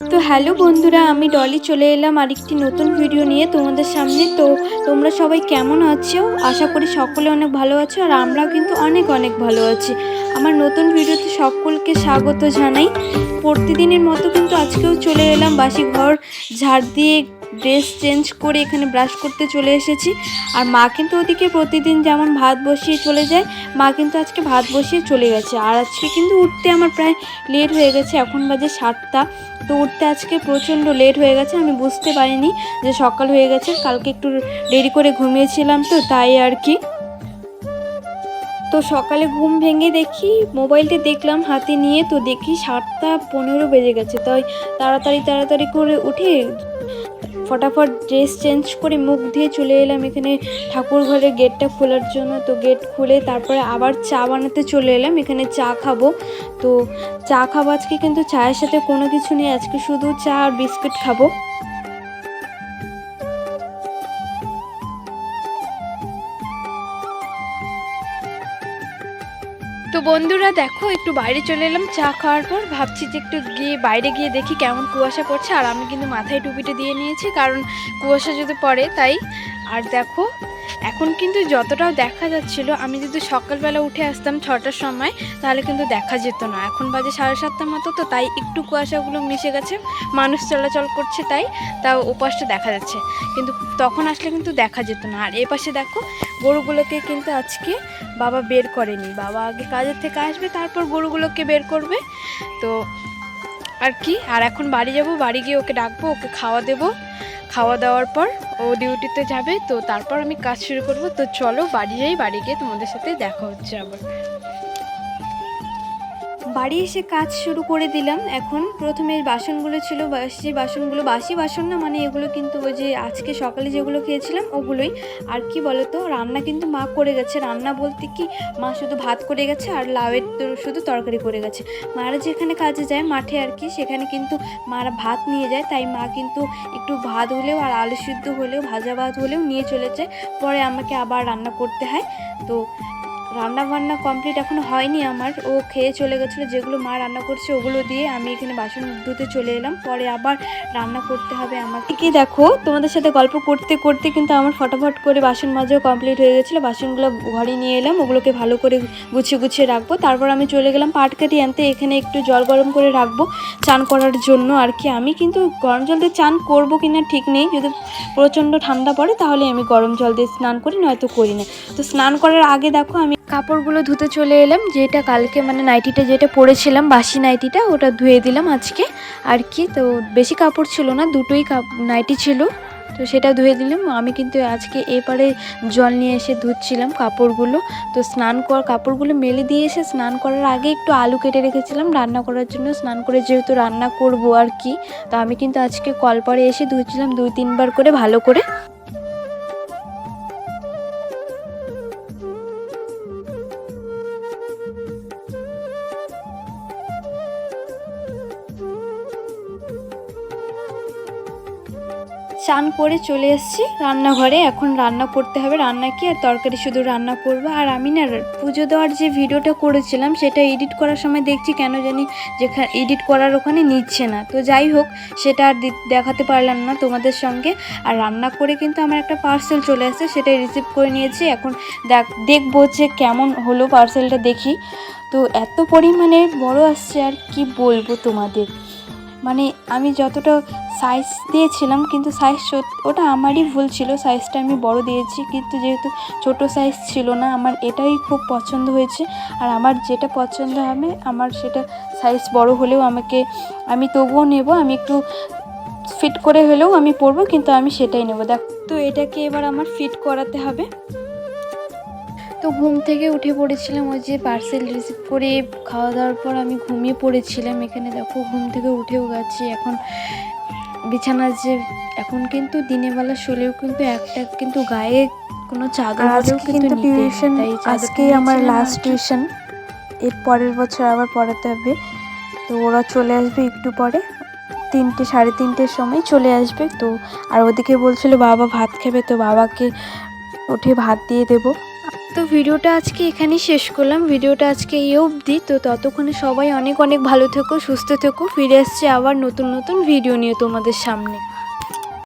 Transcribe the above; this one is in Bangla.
তো হ্যালো বন্ধুরা, আমি ডলি চলে এলাম আরেকটি নতুন ভিডিও নিয়ে তোমাদের সামনে। তো তোমরা সবাই কেমন আছো? আশা করি সকলে অনেক ভালো আছো, আর আমরাও কিন্তু অনেক অনেক ভালো আছি। আমার নতুন ভিডিওতে সকলকে স্বাগত জানাই। প্রতিদিনের মতো কিন্তু আজকেও চলে এলাম বাসি ঘর ঝাড় দিয়ে ড্রেস চেঞ্জ করে এখানে ব্রাশ করতে চলে এসেছি। আর মা কিন্তু ওদিকে প্রতিদিন যেমন ভাত বসিয়ে চলে যায়, মা কিন্তু আজকে ভাত বসিয়ে চলে গেছে। আর আজকে কিন্তু উঠতে আমার প্রায় লেট হয়ে গেছে, এখন বাজে 7টা। তো উঠতে আজকে প্রচণ্ড লেট হয়ে গেছে, আমি বুঝতে পারিনি যে সকাল হয়ে গেছে। কালকে একটু দেরি করে ঘুমিয়েছিলাম, তো তাই আর কি। তো সকালে ঘুম ভেঙে দেখি মোবাইলটা দেখলাম হাতে নিয়ে, তো দেখি 7টা 15 বেজে গেছে। তাই তাড়াতাড়ি করে উঠে ফটাফট ড্রেস চেঞ্জ করে মুখ দিয়ে চলে এলাম এখানে ঠাকুর ঘরের গেটটা খোলার জন্য। তো গেট খুলে তারপরে আবার চা বানাতে চলে এলাম, এখানে চা খাবো। তো চা খাবো আজকে, কিন্তু চায়ের সাথে কোনো কিছু নেই, আজকে শুধু চা আর বিস্কুট খাবো। তো বন্ধুরা দেখো, একটু বাইরে চলে এলাম চা খাওয়ার পর। ভাবছি যে একটু বাইরে গিয়ে দেখি কেমন কুয়াশা পড়ছে। আর আমি কিন্তু মাথায় টুপিটা দিয়ে নিয়েছি, কারণ কুয়াশা যদি পড়ে তাই। আর দেখো এখন কিন্তু যতটাও দেখা যাচ্ছিল, আমি যদি সকালবেলা উঠে আসতাম 6টার সময় তাহলে কিন্তু দেখা যেত না। এখন বাজে 7:30টার মতো, তো তাই একটু কুয়াশাগুলো মিশে গেছে, মানুষ চলাচল করছে তাও ওপাশটা দেখা যাচ্ছে, কিন্তু তখন আসলে কিন্তু দেখা যেত না। আর এপাশে দেখো গরুগুলোকে কিন্তু আজকে বাবা বের করেনি, বাবা আগে কাজের থেকে আসবে তারপর গরুগুলোকে বের করবে। তো আর কি, আর এখন বাড়ি যাব, বাড়ি গিয়ে ওকে ডাকবো, ওকে খাওয়া দেবো। খাওয়া দাওয়ার পর ও ডিউটিতে যাবে, তো তারপর আমি কাজ শুরু করব। তো চলো বাড়ি যাই, বাড়ি গিয়ে তোমাদের সাথে দেখা হচ্ছে আবার। বাড়ি এসে কাজ শুরু করে দিলাম। এখন প্রথমে বাসনগুলো ছিল, বাসি বাসন না, মানে এগুলো কিন্তু ওই যে আজকে সকালে যেগুলো খেয়েছিলাম ওগুলোই। আর কি বলতো, রান্না কিন্তু মা করে গেছে। রান্না বলতে কি, মা শুধু ভাত করে গেছে আর লাউয়ের শুধু তরকারি করে গেছে। মারা যেখানে কাজে যায় মাঠে আর কি, সেখানে কিন্তু মারা ভাত নিয়ে যায়, তাই মা কিন্তু একটু ভাত হলেও আর আলু সিদ্ধ হলেও ভাজা ভাত হলেও নিয়ে চলে যায়, পরে আমাকে আবার রান্না করতে হয়। তো রান্না বান্না কমপ্লিট এখনো হয়নি আমার, ও খেয়ে চলে গেছিলো। যেগুলো মা রান্না করছে ওগুলো দিয়ে আমি এখানে বাসন ধুতে চলে এলাম, পরে আবার রান্না করতে হবে আমাকে। কি দেখো, তোমাদের সাথে গল্প করতে করতে কিন্তু আমার ফটাফট করে বাসন মাজাও কমপ্লিট হয়ে গেছিলো। বাসনগুলো ঘরে নিয়ে এলাম, ওগুলোকে ভালো করে গুছিয়ে রাখবো। তারপর আমি চলে গেলাম পাটকাঠি আনতে, এখানে একটু জল গরম করে রাখবো চান করার জন্য আর কি। আমি কিন্তু গরম জল দিয়ে চান করবো কিনা ঠিক নেই, যদি প্রচণ্ড ঠান্ডা পড়ে তাহলে আমি গরম জল দিয়ে স্নান করি, নয়তো করি না। তো স্নান করার আগে দেখো আমি কাপড়গুলো ধুতে চলে এলাম। যেটা কালকে মানে নাইটিটা যেটা পরেছিলাম, বাসি নাইটিটা, ওটা ধুয়ে দিলাম আজকে আর কি। তো বেশি কাপড় ছিল না, দুটোই নাইটি ছিল, তো সেটা ধুয়ে দিলাম। আমি কিন্তু আজকে এপারে জল নিয়ে এসে ধুচ্ছিলাম কাপড়গুলো। তো কাপড়গুলো মেলে দিয়ে এসে স্নান করার আগে একটু আলু কেটে রেখেছিলাম রান্না করার জন্য। স্নান করে যেহেতু রান্না করব আর কি, তো আমি কিন্তু আজকে কলপারে এসে ধুচ্ছিলাম 2-3 বার করে ভালো করে। চান করে চলে এসেছি রান্নাঘরে, এখন রান্না করতে হবে। রান্না কি, আর তরকারি শুধু রান্না করব। আর আমি না পুজো দেওয়ার যে ভিডিওটা করেছিলাম সেটা এডিট করার সময় দেখছি কেন জানি যেখানে এডিট করার ওখানে নিচ্ছে না। তো যাই হোক, সেটা আর দেখাতে পারলাম না তোমাদের সঙ্গে। আর রান্না করে কিন্তু আমার একটা পার্সেল চলে আসছে, সেটাই রিসিভ করে নিয়েছি। এখন দেখবো যে কেমন হলো পার্সেলটা, দেখি। তো এত পরিমাণে বড় আসছে, আর কি বলবো তোমাদের, মানে আমি যতটা সাইজ দিয়েছিলাম, কিন্তু ওটা আমারই ভুল ছিল, সাইজটা আমি বড় দিয়েছি, কিন্তু যেহেতু ছোট সাইজ ছিল না, আমার এটাই খুব পছন্দ হয়েছে। আর আমার যেটা পছন্দ হবে, আমার সেটা সাইজ বড় হলেও আমি তবুও নেব, আমি একটু ফিট করে হলেও আমি পরবো, কিন্তু আমি সেটাই নেব। দেখ, তো এটাকে এবার আমার ফিট করাতে হবে। তো ঘুম থেকে উঠে পড়েছিলাম, ওই যে পার্সেল রিসিভ করে খাওয়া দাওয়ার পর আমি ঘুমিয়ে পড়েছিলাম। এখানে দেখো ঘুম থেকে উঠেও গেছি, এখন বিছানা যে এখন কিন্তু দিনের বেলা শুলেও কিন্তু একটা কিন্তু গায়ে কোনো চাদর হলেও কিন্তু টিউশন, আজকেই আমার লাস্ট টিউশন, এর পরের বছর আবার পড়াতে হবে। তো ওরা চলে আসবে একটু পরে, 3-3:30 সময় চলে আসবে। তো আর ওদিকে বলছিল বাবা ভাত খাবে, তো বাবাকে উঠে ভাত দিয়ে দেবো। তো ভিডিওটা আজকে এখানেই শেষ করলাম। ভিডিওটা আজকে এই অবধি। তো ততক্ষণে সবাই অনেক অনেক ভালো থেকো, সুস্থ থেকো। ফিরে আসছে আবার নতুন নতুন ভিডিও নিয়ে তোমাদের সামনে।